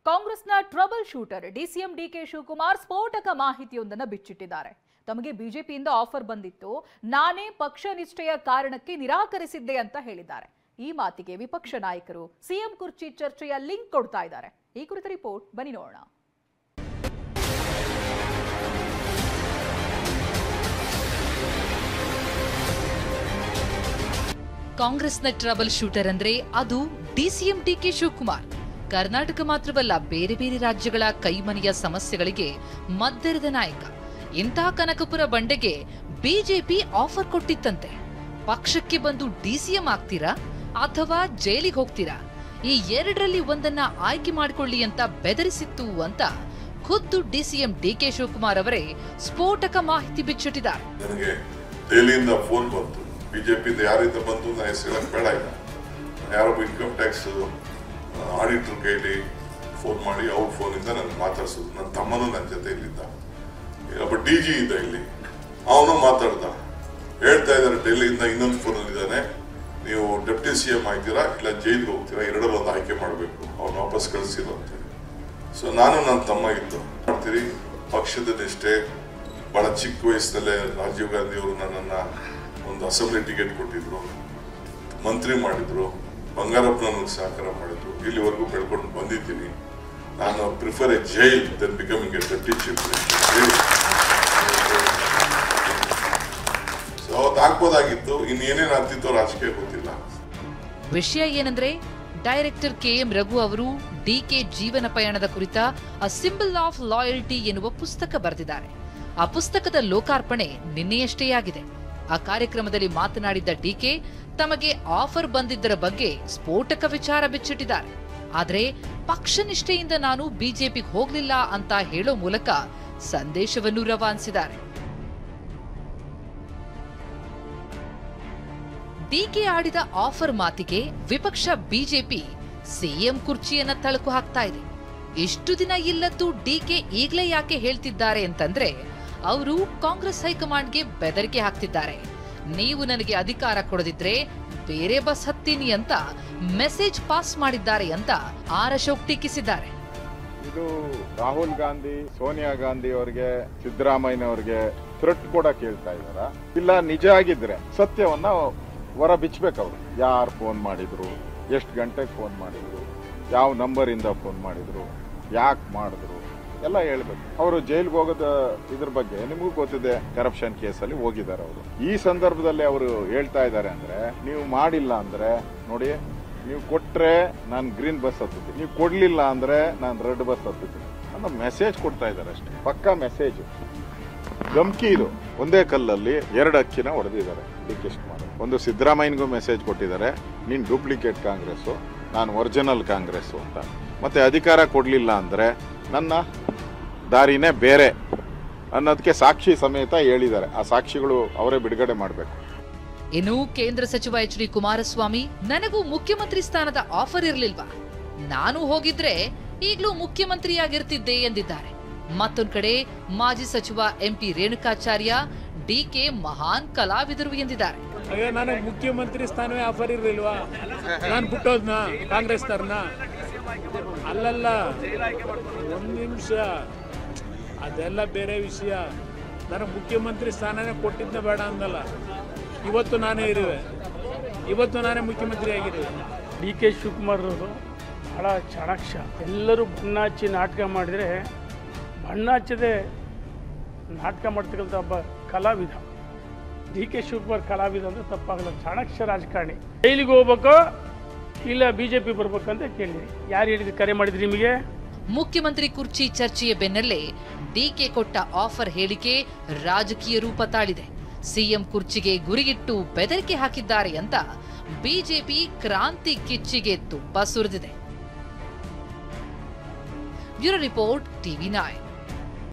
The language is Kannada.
ಕಾಂಗ್ರೆಸ್ನ trouble shooter DCM DK Shivakumar ಸ್ಫೋಟಕ ಮಾಹಿತಿಯೊಂದನ್ನು ಬಿಚ್ಚಿಟ್ಟಿದ್ದಾರೆ. ತಮಗೆ ಬಿಜೆಪಿಯಿಂದ ಆಫರ್ ಬಂದಿತ್ತು, ನಾನೇ ಪಕ್ಷ ನಿಷ್ಠೆಯ ಕಾರಣಕ್ಕೆ ನಿರಾಕರಿಸಿದ್ದೆ ಅಂತ ಹೇಳಿದ್ದಾರೆ. ಈ ಮಾತಿಗೆ ವಿಪಕ್ಷ ನಾಯಕರು ಸಿಎಂ ಕುರ್ಚಿ ಚರ್ಚೆಯ ಲಿಂಕ್ ಕೊಡ್ತಾ ಇದ್ದಾರೆ. ಈ ಕುರಿತ ರಿಪೋರ್ಟ್ ಬನ್ನಿ ನೋಡೋಣ. ಕಾಂಗ್ರೆಸ್ನ ಟ್ರಬಲ್ ಶೂಟರ್ ಅಂದ್ರೆ ಅದು ಡಿಸಿಎಂ ಡಿಕೆ ಶಿವಕುಮಾರ್. ಕರ್ನಾಟಕ ಮಾತ್ರವಲ್ಲ, ಬೇರೆ ಬೇರೆ ರಾಜ್ಯಗಳ ಕೈಮನೆಯ ಸಮಸ್ಯೆಗಳಿಗೆ ಮದ್ದೆರೆದ ನಾಯಕ. ಇಂತಹ ಕನಕಪುರ ಬಂಡೆಗೆ ಬಿಜೆಪಿ ಆಫರ್ ಕೊಟ್ಟಿತ್ತಂತೆ. ಪಕ್ಷಕ್ಕೆ ಬಂದು ಡಿಸಿಎಂ ಆಗ್ತೀರಾ ಅಥವಾ ಜೈಲಿಗೆ ಹೋಗ್ತೀರಾ, ಈ ಎರಡರಲ್ಲಿ ಒಂದನ್ನ ಆಯ್ಕೆ ಮಾಡಿಕೊಳ್ಳಿ ಅಂತ ಬೆದರಿಸಿತ್ತು ಅಂತ ಖುದ್ದು ಡಿಸಿಎಂ ಡಿಕೆ ಶಿವಕುಮಾರ್ ಅವರೇ ಸ್ಫೋಟಕ ಮಾಹಿತಿ ಬಿಚ್ಚಿಟ್ಟಿದ್ದಾರೆ. ನನಗೆ ದೆಹಲಿಯಿಂದ ಫೋನ್ ಬಂತು, ಬಿಜೆಪಿಯಿಂದ ಯಾರಿಂದ ಬಂತು ನಾನು ಹೆಸರು ಬೇಡ ಇಲ್ಲ, ಯಾರೊಬ್ಬ ಇನ್ಕಮ್ ಟ್ಯಾಕ್ಸ್ ಆಡಿಟರ್ ಕೈಲಿ ಫೋನ್ ಮಾಡಿ ಅವ್ರ ಫೋನಿಂದ ನನಗೆ ಮಾತಾಡ್ಸೋದು. ನನ್ನ ತಮ್ಮನೂ ನನ್ನ ಜೊತೆ ಇಲ್ಲಿದ್ದ, ಒಬ್ಬ DG ಇದ್ದ ಇಲ್ಲಿ, ಅವನು ಮಾತಾಡ್ದ. ಹೇಳ್ತಾ ಇದ್ದಾರೆ ಡೆಲ್ಲಿಯಿಂದ ಇನ್ನೊಂದು ಫೋನಲ್ಲಿ ಇದ್ದಾನೆ, ನೀವು ಡೆಪ್ಟಿ CM ಆಗ್ತೀರಾ ಇಲ್ಲ ಜೈಲಿಗೆ ಹೋಗ್ತೀರಾ, ಎರಡರಲ್ಲಿ ಒಂದು ಆಯ್ಕೆ ಮಾಡಬೇಕು, ಅವ್ನು ವಾಪಸ್ ಕಳಿಸಿಲ್ಲ ಅಂತೇಳಿ. ಸೊ ನಾನು ನನ್ನ ತಮ್ಮ ಇದ್ದು ಮಾಡ್ತೀರಿ ಪಕ್ಷದ ನಿಷ್ಠೆ. ಬಹಳ ಚಿಕ್ಕ ವಯಸ್ಸಲ್ಲೇ ರಾಜೀವ್ ಗಾಂಧಿ ಅವರು ನನ್ನನ್ನು ಒಂದು ಅಸೆಂಬ್ಲಿ ಟಿಕೆಟ್ ಕೊಟ್ಟಿದ್ರು, ಮಂತ್ರಿ ಮಾಡಿದ್ರು, ಬಂಗಾರಪ್ಪ ನನಗೆ ಸಹಕಾರ ಮಾಡಿದ್ರು, ಇಲ್ಲಿವರೆಗೂ ಬೆಳ್ಕೊಂಡು ಬಂದಿದ್ದೀನಿ. ನಾನು prefer a jail then becoming a deputy chief minister. So ಅವತ್ತು ಆಗ್ಬೋದಾಗಿತ್ತು, ಇನ್ನೇನೇನು ಆಗ್ತಿತ್ತೋ ರಾಜಕೀಯ ಗೊತ್ತಿಲ್ಲ. ವಿಷಯ ಏನಂದ್ರೆ, ಡೈರೆಕ್ಟರ್ KM ರಘು ಅವರು ಡಿಕೆ ಜೀವನ ಪಯಣದ ಕುರಿತ ಅ ಸಿಂಬಲ್ ಆಫ್ ಲಾಯಲ್ಟಿ ಎನ್ನುವ ಪುಸ್ತಕ ಬರೆದಿದ್ದಾರೆ. ಆ ಪುಸ್ತಕದ ಲೋಕಾರ್ಪಣೆ ನಿನ್ನೆಯಷ್ಟೇ ಆಗಿದೆ. ಆ ಕಾರ್ಯಕ್ರಮದಲ್ಲಿ ಮಾತನಾಡಿದ್ದ ಡಿಕೆ ತಮಗೆ ಆಫರ್ ಬಂದಿದ್ದರ ಬಗ್ಗೆ ಸ್ಫೋಟಕ ವಿಚಾರ ಬಿಚ್ಚಿಟ್ಟಿದ್ದಾರೆ. ಆದ್ರೆ ಪಕ್ಷ ನಿಷ್ಠೆಯಿಂದ ನಾನು ಬಿಜೆಪಿಗೆ ಹೋಗ್ಲಿಲ್ಲ ಅಂತ ಹೇಳೋ ಮೂಲಕ ಸಂದೇಶವನ್ನು ರವಾನಿಸಿದ್ದಾರೆ. ಡಿಕೆ ಆಡಿದ ಆಫರ್ ಮಾತಿಗೆ ವಿಪಕ್ಷ ಬಿಜೆಪಿ ಸಿಎಂ ಕುರ್ಚಿಯನ್ನ ತಳುಕು ಹಾಕ್ತಾ ಇದೆ. ಇಷ್ಟು ದಿನ ಇಲ್ಲದ್ದು ಡಿಕೆ ಈಗಲೇ ಯಾಕೆ ಹೇಳ್ತಿದ್ದಾರೆ ಅಂತಂದ್ರೆ, ಅವರು ಕಾಂಗ್ರೆಸ್ ಹೈಕಮಾಂಡ್ಗೆ ಬೆದರಿಕೆ ಹಾಕ್ತಿದ್ದಾರೆ. ನೀವು ನನಗೆ ಅಧಿಕಾರ ಕೊಡದಿದ್ರೆ ಬೇರೆ ಬಸ್ ಹತ್ತೀನಿ ಅಂತ ಮೆಸೇಜ್ ಪಾಸ್ ಮಾಡಿದ್ದಾರೆ ಅಂತ ಆರ್ ಅಶೋಕ್ ಟೀಕಿಸಿದ್ದಾರೆ. ಇದು ರಾಹುಲ್ ಗಾಂಧಿ, ಸೋನಿಯಾ ಗಾಂಧಿ ಅವರಿಗೆ, ಸಿದ್ದರಾಮಯ್ಯ ಅವರಿಗೆ ಥ್ರೆಟ್ ಕೂಡ ಕೇಳ್ತಾ ಇದಾರ? ಇಲ್ಲ ನಿಜ ಆಗಿದ್ರೆ ಸತ್ಯವನ್ನ ಹೊರ ಬಿಚ್ಚಬೇಕು. ಅವರು ಯಾರು ಫೋನ್ ಮಾಡಿದ್ರು, ಎಷ್ಟು ಗಂಟೆಗೆ ಫೋನ್ ಮಾಡಿದ್ರು, ಯಾವ ನಂಬರ್ ಇಂದ ಫೋನ್ ಮಾಡಿದ್ರು, ಯಾಕೆ ಮಾಡಿದ್ರು ಎಲ್ಲ ಹೇಳ್ಬೇಕು. ಅವರು ಜೈಲ್ಗೆ ಹೋಗೋದ ಇದ್ರ ಬಗ್ಗೆ ನಿಮಗೂ ಗೊತ್ತಿದೆ, ಕರಪ್ಷನ್ ಕೇಸಲ್ಲಿ ಹೋಗಿದ್ದಾರೆ ಅವರು. ಈ ಸಂದರ್ಭದಲ್ಲಿ ಅವರು ಹೇಳ್ತಾ ಇದ್ದಾರೆ ಅಂದ್ರೆ, ನೀವು ಮಾಡಿಲ್ಲ ಅಂದ್ರೆ ನೋಡಿ, ನೀವು ಕೊಟ್ರೆ ನಾನು ಗ್ರೀನ್ ಬಸ್ ಹತ್ತೀನಿ, ನೀವು ಕೊಡ್ಲಿಲ್ಲ ಅಂದ್ರೆ ನಾನು ರೆಡ್ ಬಸ್ ಹತ್ತೀನಿ ಅನ್ನೋ ಮೆಸೇಜ್ ಕೊಡ್ತಾ ಇದ್ದಾರೆ ಅಷ್ಟೇ. ಪಕ್ಕಾ ಮೆಸೇಜ್, ಧಮ್ಕಿ ಇದು. ಒಂದೇ ಕಲ್ಲಲ್ಲಿ ಎರಡು ಅಕ್ಕಿನ ಹೊಡೆದಿದ್ದಾರೆ ಡಿಕೆ ಶಿವಕುಮಾರ್. ಒಂದು ಸಿದ್ದರಾಮಯ್ಯನಿಗೂ ಮೆಸೇಜ್ ಕೊಟ್ಟಿದ್ದಾರೆ, ನೀನ್ ಡೂಪ್ಲಿಕೇಟ್ ಕಾಂಗ್ರೆಸ್, ನಾನು ಒರಿಜಿನಲ್ ಕಾಂಗ್ರೆಸ್ ಅಂತ. ಮತ್ತೆ ಅಧಿಕಾರ ಕೊಡ್ಲಿಲ್ಲ ಅಂದ್ರೆ ನನ್ನ ದಾರಿನೇ ಬೇರೆ ಅನ್ನೋದಕ್ಕೆ ಸಾಕ್ಷಿ ಸಮೇತ ಹೇಳಿದ್ದಾರೆ. ಆ ಸಾಕ್ಷಿಗಳು ಅವರೇ ಬಿಡುಗಡೆ ಮಾಡಬೇಕು. ಇನ್ನು ಕೇಂದ್ರ ಸಚಿವ HD ಕುಮಾರಸ್ವಾಮಿ, ನನಗೂ ಮುಖ್ಯಮಂತ್ರಿ ಸ್ಥಾನದ ಆಫರ್ ಇರಲಿಲ್ವಾ, ನಾನು ಹೋಗಿದ್ರೆ ಈಗಲೂ ಮುಖ್ಯಮಂತ್ರಿಯಾಗಿರ್ತಿದ್ದೆ ಎಂದಿದ್ದಾರೆ. ಮತ್ತೊಂದು ಕಡೆ ಮಾಜಿ ಸಚಿವ MP ರೇಣುಕಾಚಾರ್ಯ, ಡಿಕೆ ಮಹಾನ್ ಕಲಾವಿದರು ಎಂದಿದ್ದಾರೆ. ನನಗೆ ಮುಖ್ಯಮಂತ್ರಿ ಸ್ಥಾನವೇ ಆಫರ್ ಇರಲಿಲ್ವಾ, ನಾನು ಬಿಟ್ಟೋದ್ನ ಕಾಂಗ್ರೆಸ್ ತರನ? ಅಲ್ಲಲ್ಲ, ಒಂದು ನಿಮಿಷ, ಅದೆಲ್ಲ ಬೇರೆ ವಿಷಯ. ನನಗೆ ಮುಖ್ಯಮಂತ್ರಿ ಸ್ಥಾನನೇ ಕೊಟ್ಟಿದ್ದ ಬೇಡ ಅಂದಲ್ಲ. ಇವತ್ತು ನಾನೇ ಇರುವೆ, ಇವತ್ತು ನಾನೇ ಮುಖ್ಯಮಂತ್ರಿ ಆಗಿರುವೆ. DK ಶಿವಕುಮಾರ್ ಅವರು ಬಹಳ ಚಾಣಾಕ್ಷ. ಎಲ್ಲರೂ ಬಣ್ಣ ಹಚ್ಚಿ ನಾಟಕ ಮಾಡಿದರೆ ಬಣ್ಣ ಹಚ್ಚದೆ ನಾಟಕ ಮಾಡ್ತಕ್ಕಂಥ ಒಬ್ಬ ಕಲಾವಿದ. DK ಶಿವಕುಮಾರ್ ಕಲಾವಿದ ಅಂದರೆ ತಪ್ಪಾಗಲ್ಲ, ಚಾಣಾಕ್ಷ ರಾಜಕಾರಣಿ. ಜೈಲಿಗೆ ಹೋಗ್ಬೇಕೋ ಇಲ್ಲ BJP ಬರ್ಬೇಕಂತ ಕೇಳಿದ್ರಿ, ಯಾರು ಹೇಳಿದ್ರು, ಕರೆ ಮಾಡಿದ್ರಿ ನಿಮಗೆ? ಮುಖ್ಯಮಂತ್ರಿ ಕುರ್ಚಿ ಚರ್ಚೆಯ ಬೆನ್ನಲ್ಲೇ ಡಿಕೆ ಕೊಟ್ಟ ಆಫರ್ ಹೇಳಿಕೆ ರಾಜಕೀಯ ರೂಪ ತಾಳಿದೆ. ಸಿಎಂ ಕುರ್ಚಿಗೆ ಗುರಿಗಿಟ್ಟು ಬೆದರಿಕೆ ಹಾಕಿದ್ದಾರೆ ಅಂತ ಬಿಜೆಪಿ ಕ್ರಾಂತಿ ಕಿಚ್ಚಿಗೆ ತುಪ್ಪ ಸುರಿದಿದೆ. Bureau report TV9.